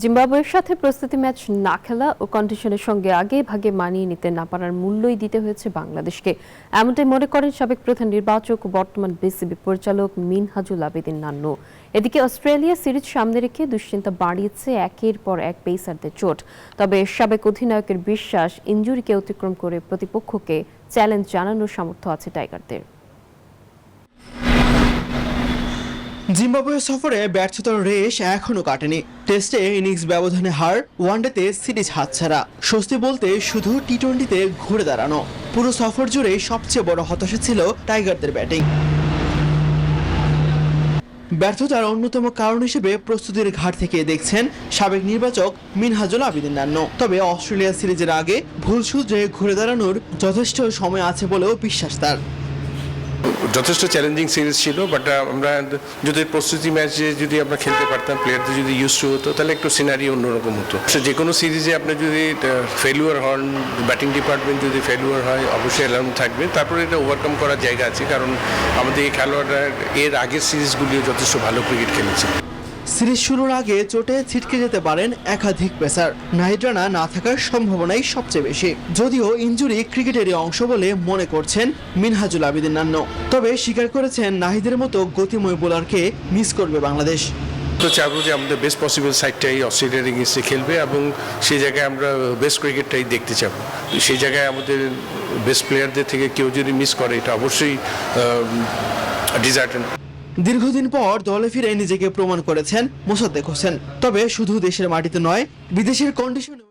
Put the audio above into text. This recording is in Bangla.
জিম্বাবুয়ের সাথে প্রস্তুতি ম্যাচ না খেলা ও কন্ডিশনের সঙ্গে আগে ভাগে মানিয়ে নিতে না পারার মূল্যই দিতে হয়েছে বাংলাদেশকে, এমনটাই মনে করেন সাবেক প্রধান নির্বাচক ও বর্তমান বিসিবি পরিচালক মিনহাজুল আবেদীন নান্নু। এদিকে অস্ট্রেলিয়া সিরিজ সামনে রেখে দুশ্চিন্তা বাড়িয়েছে একের পর এক পেসারদের চোট। তবে সাবেক অধিনায়কের বিশ্বাস, ইনজুরিকে অতিক্রম করে প্রতিপক্ষকে চ্যালেঞ্জ জানানোর সামর্থ্য আছে টাইগারদের। জিম্বাবুয়ে সফরে ব্যর্থতার রেশ এখনো কাটেনি। টেস্টে ইনিংস ব্যবধানে হার, ওয়ানডেতে সিরিজ হাতছাড়া। স্বস্তি বলতে শুধু টি-20তে ঘুরে দাঁড়ানো। পুরো সফর জুড়ে সবচেয়ে বড় হতাশা ছিল টাইগারদের ব্যাটিং। ব্যর্থতার অন্যতম কারণ হিসেবে প্রস্তুতির ঘাট থেকে দেখছেন সাবেক নির্বাচক মিনহাজুল আবেদীন নান্নু। তবে অস্ট্রেলিয়া সিরিজের আগে ভুল শুধরে ঘুরে দাঁড়ানোর যথেষ্ট সময় আছে বলেও বিশ্বাস তার। যথেষ্ট চ্যালেঞ্জিং সিরিজ ছিল, বাট আমরা যদি প্রস্তুতি ম্যাচে যদি আমরা খেলতে পারতাম, প্লেয়ারদের যদি ইউজ টু হতো, তাহলে একটু সিনারি অন্যরকম হতো। যে কোনো সিরিজে আপনি যদি ফেলিওর হন, ব্যাটিং ডিপার্টমেন্ট যদি ফেলিওর হয়, অবশ্যই অ্যালার্ম থাকবে। তারপরে এটা ওভারকাম করার জায়গা আছে, কারণ আমাদের এই খেলোয়াড়রা এর আগের সিরিজগুলিও যথেষ্ট ভালো ক্রিকেট খেলেছে। সিরিজ শুরুর আগে চোটে ছিটকে যেতে পারেন একাধিক পেসার। নাহিদ রানা না থাকার সম্ভাবনাই সবচেয়ে বেশি, যদিও ইনজুরি ক্রিকেটেরই অংশ বলে মনে করছেন মিনহাজুল আবেদীন নান্নু। তবে স্বীকার করেছেন নাহিদের মতো গতিময় বোলারকে মিস করবে বাংলাদেশ। তো চাইবো যে আমাদের বেস্ট পসিবল সাইডটাই অস্ট্রেলিয়ার এগেইনস্টে খেলবে এবং সেই জায়গায় আমরা বেস্ট ক্রিকেটটাই দেখতে চাবো। সেই জায়গায় আমাদের বেস্ট প্লেয়ারদের থেকে কেউ যদি মিস করে, এটা অবশ্যই ডিজার্টেন। দীর্ঘদিন পর দলে ফিরে নিজেকে প্রমাণ করেছেন মোসাদ্দেক হোসেন। তবে শুধু দেশের মাটিতে নয়, বিদেশের কন্ডিশনে